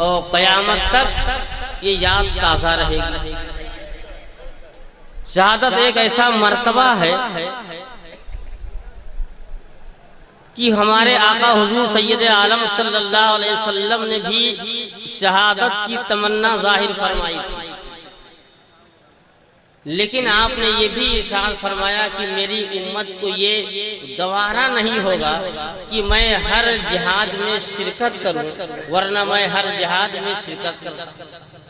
اور قیامت تک یہ یاد تازہ رہے گی۔ شہادت ایک ایسا مرتبہ ہے کہ ہمارے آقا حضور سید عالم صلی اللہ علیہ وسلم نے بھی شہادت کی تمنا ظاہر فرمائی تھی، لیکن آپ نے یہ بھی ارشاد فرمایا کہ میری امت کو یہ گوارا نہیں ہوگا کہ میں ہر جہاد میں شرکت کروں، ورنہ میں ہر جہاد میں شرکت کروں۔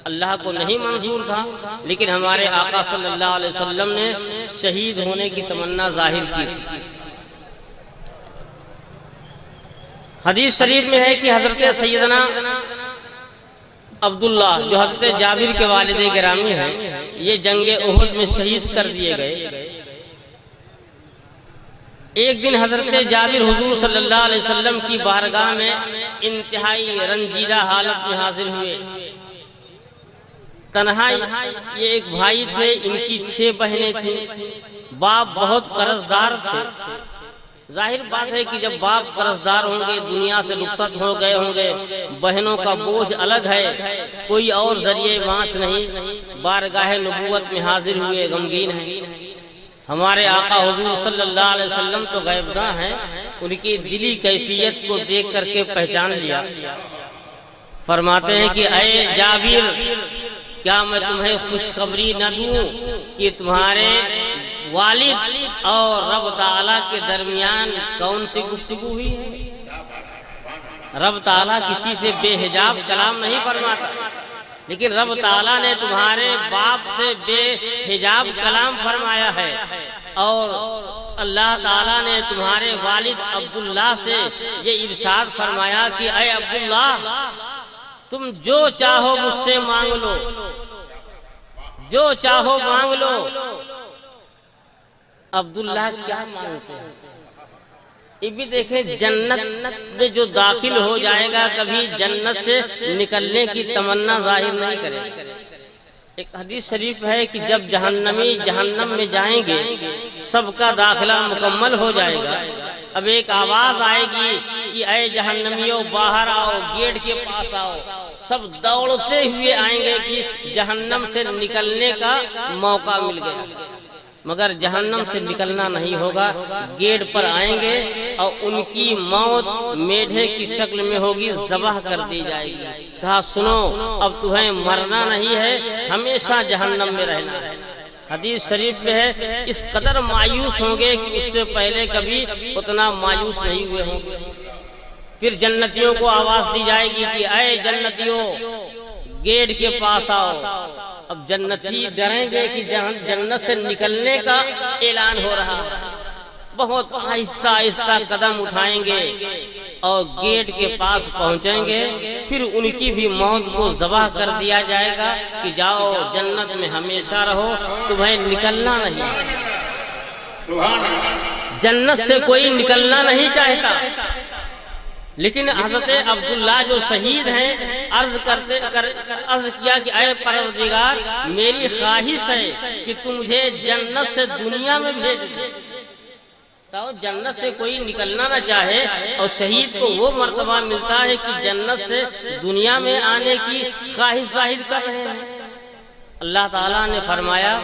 اللہ کو نہیں منظور تھا، لیکن ہمارے آقا صلی اللہ علیہ وسلم نے شہید ہونے کی تمنا ظاہر کی تھی۔ حدیث شریف میں ہے کہ حضرت سیدنا عبداللہ جو حضرت جابر کے والد گرامی ہیں، یہ جنگ احد میں شہید کر دیے گئے۔ ایک دن حضرت جابر حضور صلی اللہ علیہ وسلم کی بارگاہ میں انتہائی رنجیدہ حالت میں حاضر ہوئے۔ تنہائی، یہ ایک بھائی تھے، ان کی 6 بہنیں تھیں، باپ بہت قرضدار تھے۔ ظاہر بات ہے کہ جب باپ قرضدار ہوں گے، دنیا سے رخصت ہو گئے ہوں گے، بہنوں کا بوجھ الگ ہے، کوئی اور ذریعہ معاش نہیں، بارگاہ نبوت میں حاضر ہوئے، غمگین ہیں۔ ہمارے آقا حضور صلی اللہ علیہ وسلم تو غیبگاہ ہیں، ان کی دلی کیفیت کو دیکھ کر کے پہچان لیا۔ فرماتے ہیں کہ اے جابر، کیا میں تمہیں خوشخبری نہ دوں کہ تمہارے والد اور رب تعالیٰ کے درمیان کون سی گفتگو ہوئی ہے؟ رب تعالیٰ کسی سے بے حجاب کلام نہیں فرماتا، لیکن رب تعالیٰ نے تمہارے باپ سے بے حجاب کلام فرمایا ہے، اور اللہ تعالیٰ نے تمہارے والد عبداللہ سے یہ ارشاد فرمایا کہ اے عبداللہ، تم جو چاہو مجھ سے مانگ لو، جو چاہو مانگ لو۔ عبداللہ کیا مانگتے ہیں؟ یہ بھی دیکھیں، جنت میں جو داخل ہو جائے گا کبھی جنت سے نکلنے کی تمنا ظاہر نہیں کرے۔ ایک حدیث شریف ہے کہ جب جہنمی جہنم میں جائیں گے، سب کا داخلہ مکمل ہو جائے گا، اب ایک آواز آئے گی کہ اے جہنمیوں باہر آؤ، گیٹ کے پاس آؤ۔ سب دوڑتے ہوئے آئیں گے کہ جہنم سے نکلنے کا موقع مل گیا، مگر جہنم سے نکلنا نہیں ہوگا، گیٹ پر آئیں گے اور ان کی موت میڈھے کی شکل میں ہوگی، ذبح کر دی جائے گی۔ کہا سنو، اب تمہیں مرنا نہیں ہے، ہمیشہ جہنم میں رہنا ہے۔ حدیث شریف میں ہے اس قدر مایوس ہوں گے کہ اس سے پہلے کبھی اتنا مایوس نہیں ہوئے ہوں گے۔ پھر جنتیوں کو آواز دی جائے گی کہ اے جنتیوں گیٹ کے پاس آؤ۔ اب جنتی ڈریں گے کہ جنت سے نکلنے کا اعلان ہو رہا ہے، بہت آہستہ آہستہ قدم اٹھائیں گے اور گیٹ کے پاس پہنچیں گے، پھر ان کی بھی موت کو ذبح کر دیا جائے گا کہ جاؤ جنت میں ہمیشہ رہو، تمہیں نکلنا نہیں۔ جنت سے کوئی نکلنا نہیں چاہتا، لیکن حضرت عبداللہ جو شہید ہیں عرض کیا کہ اے پروردگار، میری خواہش ہے کہ تم مجھے جنت سے دنیا میں بھیج دے۔ تو جنت سے کوئی نکلنا نہ چاہے اور شہید کو وہ مرتبہ ملتا ہے کہ جنت سے دنیا میں آنے کی خواہش ظاہر کر رہے ہیں۔ اللہ تعالیٰ نے فرمایا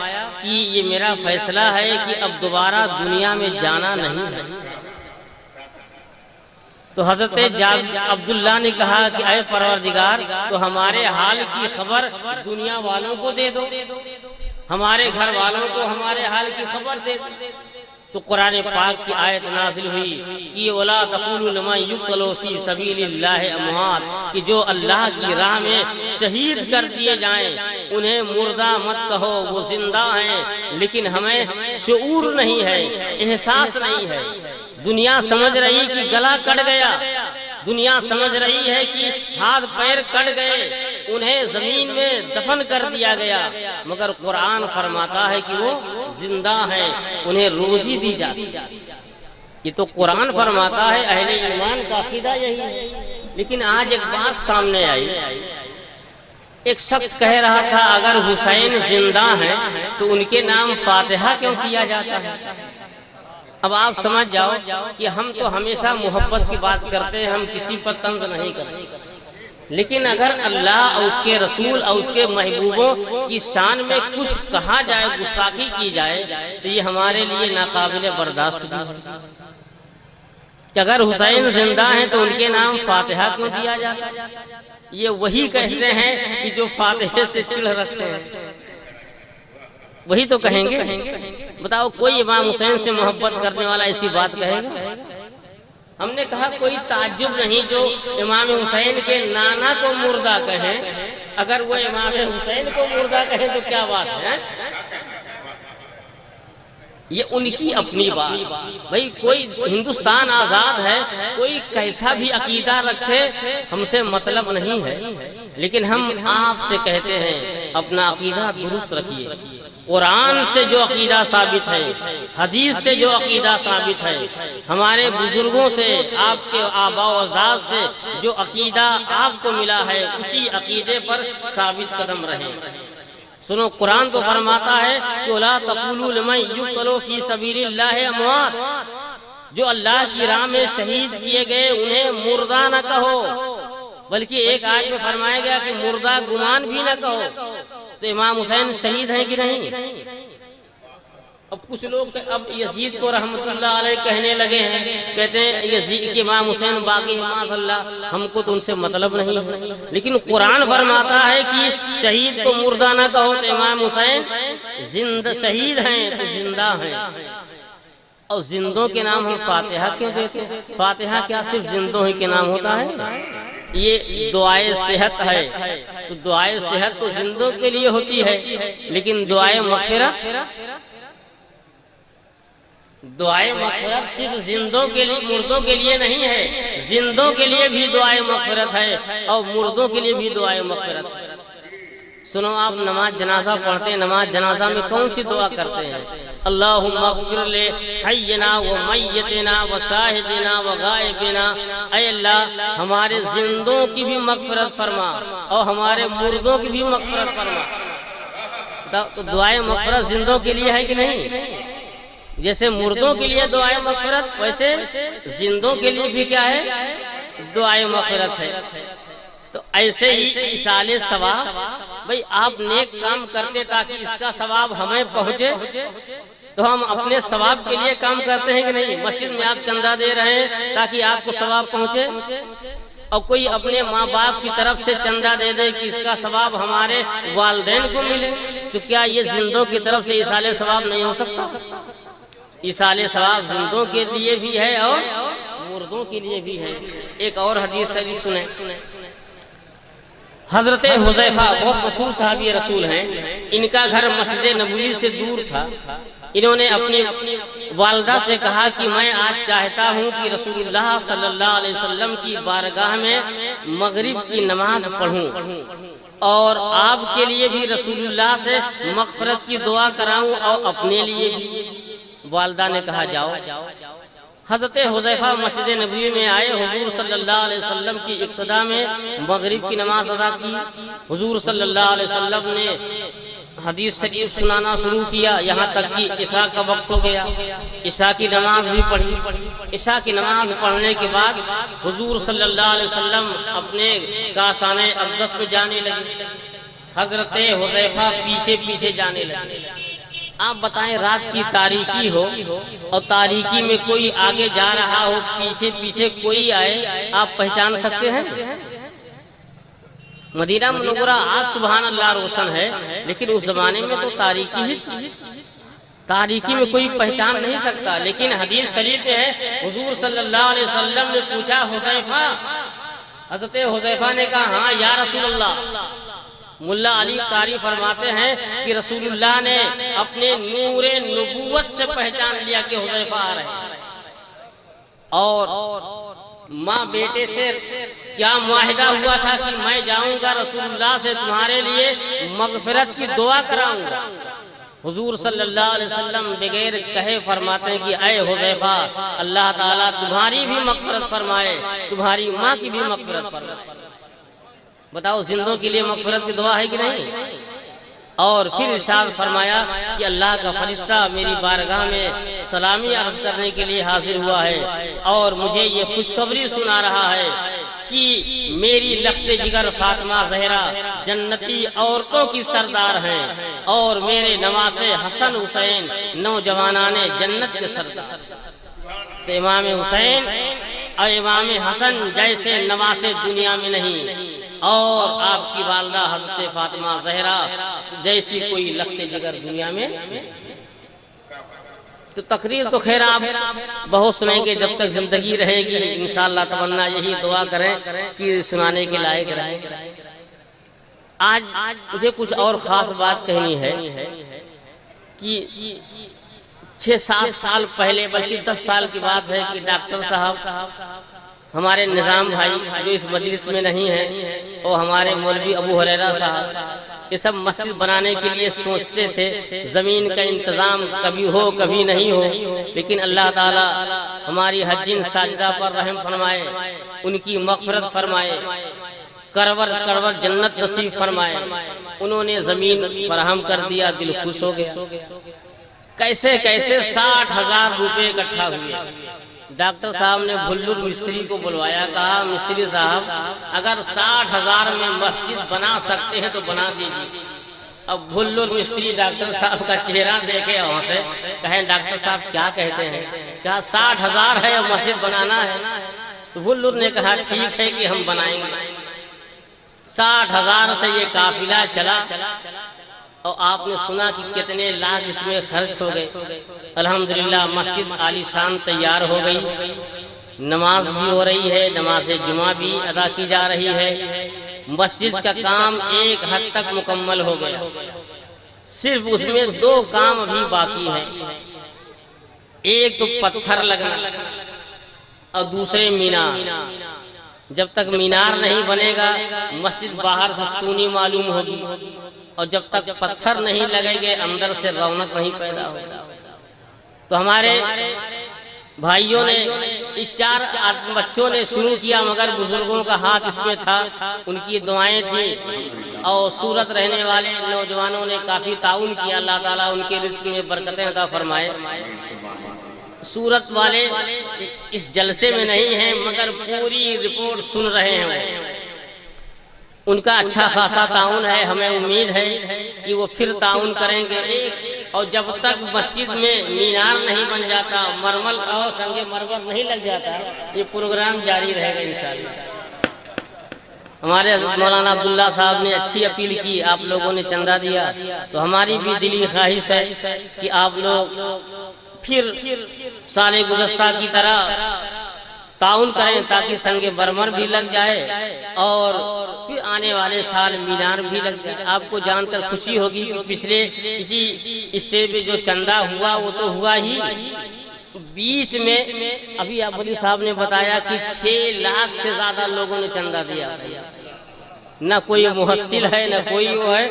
کہ یہ میرا فیصلہ ہے کہ اب دوبارہ دنیا میں جانا نہیں ہے۔ تو حضرت عبداللہ نے کہا کہ اے پروردگار، تو ہمارے حال کی خبر دنیا والوں کو دے دو، ہمارے گھر والوں کو ہمارے حال کی خبر دے دو۔ تو قرآن پاک کی آیت نازل ہوئی کہ وَلَا تَقُولُوا لِمَن يُقْتَلُ فِي سَبِيلِ اللَّهِ أَمْوَاتٌ، کہ جو اللہ کی راہ میں شہید کر دیے جائیں انہیں مردہ مت کہو، وہ زندہ ہیں، لیکن ہمیں شعور نہیں ہے، احساس نہیں ہے۔ دنیا سمجھ رہی کہ گلا کٹ گیا، دنیا سمجھ رہی ہے کہ ہاتھ پیر کٹ گئے، انہیں زمین میں دفن کر دیا گیا، مگر قرآن فرماتا ہے کہ وہ زندہ ہیں، انہیں روزی دی جاتی۔ یہ تو قرآن فرماتا ہے، اہل ایمان کا عقیدہ یہی ہے۔ لیکن آج ایک بات سامنے آئی، ایک شخص کہہ رہا تھا اگر حسین زندہ ہیں تو ان کے نام فاتحہ کیوں کیا جاتا ہے؟ اب آپ سمجھ جاؤ کہ ہم تو ہمیشہ محبت کی بات کرتے ہیں، ہم کسی پر طنز نہیں کرتے۔ لیکن اگر اللہ اور اس کے رسول اور اس کے محبوبوں کی شان میں کچھ کہا جائے، گستاخی کی جائے، تو یہ ہمارے لیے ناقابل برداشت ہے کہ اگر حسین زندہ ہیں تو ان کے نام فاتحہ کیوں دیا جاتا ہے؟ یہ وہی کہتے ہیں کہ جو فاتحے سے چڑھ رکھتے ہیں، وہی تو کہیں گے۔ بتاؤ کوئی امام حسین سے محبت کرنے والا ایسی بات کہے گا؟ ہم نے کہا کوئی تعجب نہیں جو امام حسین کے نانا کو مردہ کہیں، اگر وہ امام حسین کو مردہ کہیں تو کیا بات ہے؟ یہ ان کی اپنی بات۔ بھئی کوئی ہندوستان آزاد ہے، کوئی کیسا بھی عقیدہ رکھے، ہم سے مطلب نہیں ہے، لیکن ہم آپ سے کہتے ہیں اپنا عقیدہ درست رکھیے۔ قرآن سے جو عقیدہ ثابت ہے، حدیث سے جو عقیدہ ثابت ہے، ہمارے بزرگوں سے، آپ کے آباء و اجداد سے جو عقیدہ آپ کو ملا ہے، اسی عقیدے پر ثابت قدم رہیں۔ سنو قرآن تو فرماتا ہے کہ لا تقولوا لمن یقتل فی سبیل اللہ اموات، جو اللہ کی راہ میں شہید کیے گئے انہیں مردہ نہ کہو، بلکہ ایک آیت میں فرمایا گیا کہ مردہ گمان بھی نہ کہو۔ تو امام حسین شہید ہیں کہ نہیں؟ اب کچھ لوگ اب یزید کو رحمت اللہ علیہ کہنے لگے ہیں، کہتے ہیں یزید کے امام حسین باقی معاذ اللہ، ہم کو تو ان سے مطلب نہیں ہے، لیکن قرآن فرماتا ہے کہ شہید کو مردہ نہ کہو، تو امام حسین زندہ شہید ہیں تو زندہ ہیں، اور زندوں کے نام ہم فاتحہ کیوں دیتے ہیں؟ فاتحہ کیا صرف زندوں ہی کے نام ہوتا ہے؟ یہ دعائے صحت ہے، تو دعائے صحت تو زندوں کے لیے ہوتی ہے، لیکن دعائے مغفرت صرف زندوں کے لیے، مردوں کے لیے نہیں ہے، زندوں کے لیے بھی دعائے مغفرت ہے اور مردوں کے لیے بھی دعائے مغفرت ہے۔ سنو آپ نماز جنازہ پڑھتے ہیں، نماز جنازہ میں کون سی دعا کرتے ہیں؟ اللہم اغفر لے حینا و میتنا و شاہدنا و غائبنا، اے اللہ ہمارے زندوں کی بھی مغفرت فرما اور ہمارے مردوں کی بھی مغفرت فرما۔ تو دعائے مغفرت زندوں کے لیے ہے کہ نہیں؟ جیسے مردوں کے لیے دعائے مغفرت، ویسے زندوں کے لیے بھی کیا ہے؟ دعائے مغفرت ہے۔ تو ایسے ہی ایصال ثواب، بھئی آپ نیک کام کرتے تاکہ اس کا ثواب ہمیں پہنچے، تو ہم اپنے ثواب کے لیے کام کرتے ہیں کہ نہیں؟ مسجد میں آپ چندہ دے رہے ہیں تاکہ آپ کو ثواب پہنچے، اور کوئی اپنے ماں باپ کی طرف سے چندہ دے دے کہ اس کا ثواب ہمارے والدین کو ملے، تو کیا یہ زندوں کی طرف سے ایصال ثواب نہیں ہو سکتا؟ ایصال ثواب زندوں کے لیے بھی ہے اور مردوں کے لیے بھی ہے۔ ایک اور حدیث شریف سنیں، حضرت حذیفہ بہت مشہور صحابی رسول ہیں، ان کا گھر مسجد نبوی سے دور تھا۔ انہوں نے اپنی والدہ سے کہا کہ میں آج چاہتا ہوں کہ رسول اللہ صلی اللہ علیہ وسلم کی بارگاہ میں مغرب کی نماز پڑھوں اور آپ کے لیے بھی رسول اللہ سے مغفرت کی دعا کراؤں اور اپنے لیے بھی۔ والدہ نے کہا جاؤ۔ حضرت حذیفہ مسجد نبوی میں آئے، حضور صلی اللہ علیہ وسلم کی اقتداء میں مغرب کی نماز ادا کی۔ حضور صلی اللہ علیہ وسلم نے حدیث شریف سنانا شروع کیا، یہاں تک کہ عشاء کا وقت ہو گیا، عشاء کی نماز بھی پڑھی۔ عشاء کی نماز پڑھنے کے بعد حضور صلی اللہ علیہ وسلم اپنے کاشان اقدس میں جانے لگے، حضرت حذیفہ پیچھے پیچھے جانے لگے۔ آپ بتائیں رات کی تاریکی ہو اور تاریکی میں کوئی آگے جا رہا ہو، پیچھے پیچھے کوئی آئے، آپ پہچان سکتے ہیں؟ مدینہ منورہ آج سبحان اللہ روشن ہے، لیکن اس زمانے میں تو تاریکی ہی تھی، تاریکی میں کوئی پہچان نہیں سکتا۔ لیکن حدیث شریف ہے، حضور صلی اللہ علیہ وسلم نے پوچھا حذیفہ، حضرت حذیفہ نے کہا ہاں یا رسول اللہ۔ ملا علی قاری فرماتے ہیں کہ رسول اللہ نے اپنے نور نبوت سے پہچان لیا کہ حذیفہ آ رہے ہیں، اور ماں بیٹے سے کیا معاہدہ ہوا تھا کہ میں جاؤں گا رسول اللہ سے تمہارے لیے مغفرت کی دعا کراؤں گا۔ حضور صلی اللہ علیہ وسلم بغیر کہے فرماتے ہیں کہ اے حذیفہ، اللہ تعالیٰ تمہاری بھی مغفرت فرمائے، تمہاری ماں کی بھی مغفرت فرمائے۔ بتاؤ زندوں کے لیے مغفرت کی دعا ہے کہ نہیں؟ اور پھر ارشاد فرمایا کہ اللہ کا فرشتہ میری بارگاہ میں سلامی عرض کرنے کے لیے حاضر ہوا ہے اور مجھے یہ خوشخبری سنا رہا ہے کہ میری لخت جگر فاطمہ زہرا جنتی عورتوں کی سردار ہیں اور میرے نواسے حسن حسین نوجوانان جنت کے سردار. تو امام حسین اور امام حسن جیسے نواسے دنیا میں نہیں، اور آپ کی والدہ حضرت فاطمہ زہرا جیسی کوئی لخت جگر دنیا میں. تو تقریر تو خیر آپ بہت سنیں گے جب تک زندگی رہے گی انشاءاللہ. تمنا یہی دعا کریں کہ سنانے کے لائق رہیں. آج مجھے کچھ اور خاص بات کہنی ہے کہ 6-7 سال پہلے بلکہ 10 سال کی بات ہے کہ ڈاکٹر صاحب ہمارے نظام بھائی جو اس مجلس میں نہیں ہیں اور ہمارے مولوی ابو ہریرہ صاحب یہ سب مسجد بنانے کے لیے سوچتے تھے. زمین کا انتظام کبھی ہو کبھی نہیں ہو، لیکن اللہ تعالی ہماری حجین ساجدہ پر رحم فرمائے، ان کی مغفرت فرمائے، کرور کرور جنت نصیب فرمائے. انہوں نے زمین فراہم کر دیا، دل خوش ہو گیا. کیسے کیسے 60,000 روپے اکٹھا ہوئے. ڈاکٹر صاحب نے بھلور مستری کو بلوایا، کہا مستری صاحب اگر 60,000 میں مسجد بنا سکتے ہیں تو بنا دیجیے. اب بھلور مستری ڈاکٹر صاحب کا چہرہ دیکھے وہاں سے کہیں ڈاکٹر صاحب کیا کہتے ہیں، کہا 60,000 ہے اور مسجد بنانا ہے. تو بھلور نے کہا ٹھیک ہے کہ ہم بنائیں گے. 60,000 سے یہ قافلہ چلا اور آپ نے سنا کہ کتنے لاکھ اس میں خرچ ہو گئے. الحمدللہ مسجد عالی شان تیار ہو گئی، نماز بھی ہو رہی ہے، نماز جمعہ بھی ادا کی جا رہی ہے. مسجد کا کام ایک حد تک مکمل ہو گیا، صرف اس میں 2 کام ابھی باقی ہیں. ایک تو پتھر لگنا اور دوسرے مینار. جب تک مینار نہیں بنے گا مسجد باہر سے سونی معلوم ہوگی، اور جب تک پتھر نہیں لگیں گے اندر سے رونق نہیں پیدا ہوگی. تو ہمارے بھائیوں نے 4 بچوں نے شروع کیا، مگر بزرگوں کا ہاتھ اس میں تھا، ان کی دعائیں تھیں، اور صورت رہنے والے نوجوانوں نے کافی تعاون کیا. اللہ تعالیٰ ان کے رزق میں برکتیں عطا فرمائے. صورت والے اس جلسے میں نہیں ہیں مگر پوری رپورٹ سن رہے ہیں. ان کا اچھا خاصا تعاون ہے، ہمیں امید ہے کہ وہ پھر تعاون کریں گے. اور جب تک مسجد میں مینار نہیں بن جاتا، مرمر اور سنگ مرمر نہیں لگ جاتا، یہ پروگرام جاری رہے گا انشاءاللہ. ہمارے حضرت مولانا عبداللہ صاحب نے اچھی اپیل کی، آپ لوگوں نے چندہ دیا، تو ہماری بھی دلی خواہش ہے کہ آپ لوگ پھر سال گزشتہ کی طرح تعاون کریں تاکہ سنگ مرمر بھی لگ جائے اور پھر آنے والے سال مینار بھی لگ جائے. آپ کو جان کر خوشی ہوگی کہ پچھلے اسی اسٹیج پہ جو چندہ ہوا وہ تو ہوا ہی، بیچ میں ابھی ابولی صاحب نے بتایا کہ 6 لاکھ سے زیادہ لوگوں نے چندہ دیا. نہ کوئی محصل ہے نہ کوئی وہ ہے.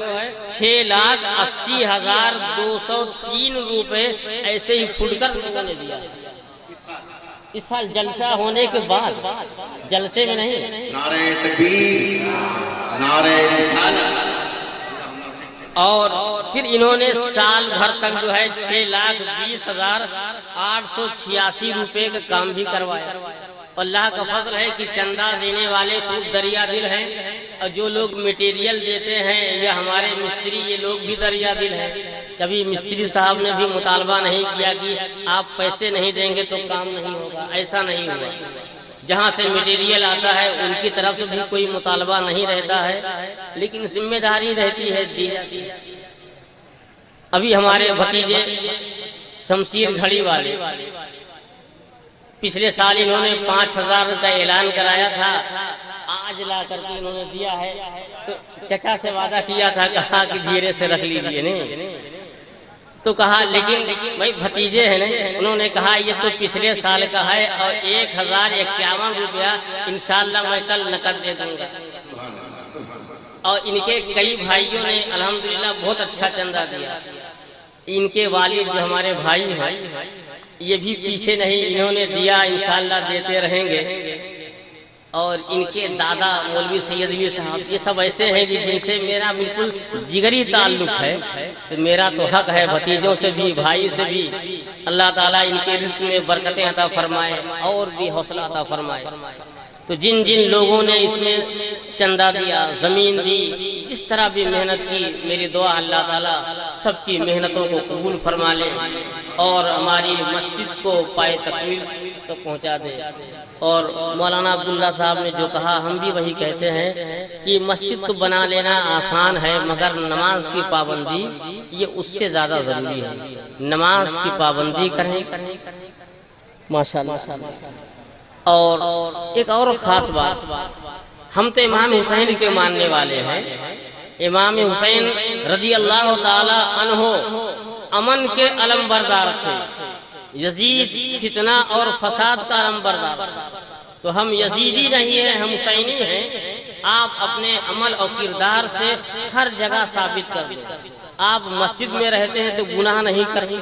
6,80,203 روپے ایسے ہی پھٹ کر لوگوں نے دیا. اس سال جلسہ ہونے کے بعد، جلسے میں نہیں. نعرہ تکبیر، نعرہ رسالت. اور پھر انہوں نے سال بھر تک جو ہے 6,20,886 روپے کا کام بھی کروایا. اللہ کا فضل ہے کہ چندہ دینے والے خوب دریا دل ہیں، اور جو لوگ میٹیریل دیتے ہیں یا ہمارے مستری یہ لوگ بھی دریا دل ہیں. کبھی مستری صاحب نے بھی مطالبہ نہیں کیا کہ آپ پیسے نہیں دیں گے تو کام نہیں ہوگا، ایسا نہیں ہوا. جہاں سے میٹیریل آتا ہے ان کی طرف سے بھی کوئی مطالبہ نہیں رہتا ہے، لیکن ذمہ داری رہتی ہے دی جاتی ہے. ابھی ہمارے بھتیجے شمشیر گھڑی والے پچھلے سال انہوں نے 5,000 کا اعلان کرایا تھا، آج لا کر کے انہوں نے دیا ہے. تو چچا سے وعدہ کیا تھا، کہا کہ دھیرے سے رکھ لیجئے نہیں، تو کہا لیکن بھائی بھتیجے ہیں نا، انہوں نے کہا یہ تو پچھلے سال کا ہے اور 1,051 روپیہ انشاءاللہ میں کل نقد دے دوں گا. اور ان کے کئی بھائیوں نے الحمدللہ بہت اچھا چندہ دیا. ان کے والد جو ہمارے بھائی ہیں یہ بھی پیچھے نہیں، انہوں نے دیا، انشاءاللہ دیتے رہیں گے. اور ان کے دادا مولوی سید علی صاحب یہ سب ایسے ہیں کہ جن سے میرا بالکل جگری تعلق ہے. تو میرا تو حق ہے بھتیجوں سے بھی بھائی سے بھی اللہ تعالیٰ ان کے رزق میں برکتیں عطا فرمائے اور بھی حوصلہ عطا فرمائے. تو جن جن لوگوں نے اس میں چندہ دیا، زمین دی، جس طرح بھی محنت کی، میری دعا اللہ تعالیٰ سب کی محنتوں کو قبول فرما لے اور ہماری مسجد کو پائے تکمیل تک پہنچا دے۔ اور مولانا عبداللہ صاحب نے جو کہا ہم بھی وہی کہتے ہیں کہ مسجد تو بنا لینا آسان ہے، مگر نماز کی پابندی یہ اس سے زیادہ ضروری ہے۔ نماز کی پابندی کریں ماشاءاللہ۔ اور ایک اور خاص بات، ہم تو امام حسین کے ماننے والے ہیں۔ امام حسین رضی اللہ تعالی عنہ امن کے علم بردار تھے، یزید فتنہ اور فساد کا علم بردار۔ تو ہم یزیدی نہیں ہیں، ہم حسینی ہیں۔ آپ اپنے عمل اور کردار سے ہر جگہ ثابت کر دیں۔ آپ مسجد میں رہتے ہیں تو گناہ نہیں کریں،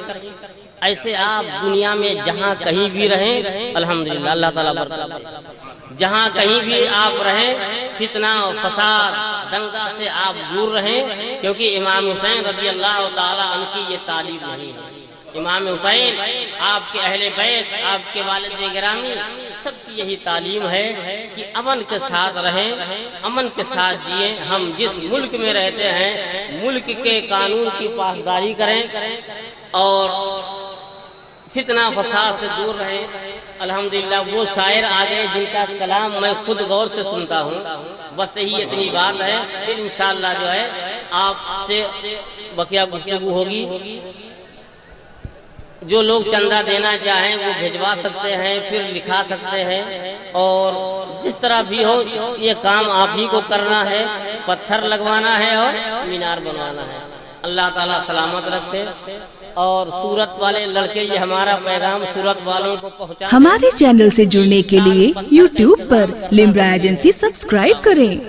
ایسے آپ دنیا میں جہاں کہیں بھی رہیں الحمدللہ اللہ تعالیٰ برکت دے۔ جہاں کہیں بھی آپ رہیں فتنہ و فساد دنگا سے آپ دور رہیں، کیونکہ امام حسین رضی اللہ تعالیٰ عنہ کی یہ تعلیم نہیں ہے۔ امام حسین، آپ کے اہل بیت، آپ کے والد گرامی سب کی یہی تعلیم ہے کہ امن کے ساتھ رہیں، امن کے ساتھ جئیں۔ ہم جس ملک میں رہتے ہیں ملک کے قانون کی پاسداری کریں اور فتنہ فساد سے دور رہیں۔ الحمدللہ وہ شاعر آ گئے جن کا کلام میں خود غور سے سنتا ہوں، بس یہی اتنی بات ہے، پھر انشاءاللہ جو ہے آپ سے بقیہ گفتگو ہوگی۔ جو لوگ چندہ دینا چاہیں وہ بھجوا سکتے ہیں، پھر لکھا سکتے ہیں، اور جس طرح بھی ہو یہ کام آپ ہی کو کرنا ہے، پتھر لگوانا ہے اور مینار بنوانا ہے۔ اللہ تعالیٰ سلامت رکھے۔ اور سورت والے لڑکے، یہ ہمارا پیغام سورت والوں کو پہنچا۔ ہمارے چینل سے جڑنے کے لیے YouTube پر لمرا ایجنسی سبسکرائب کریں۔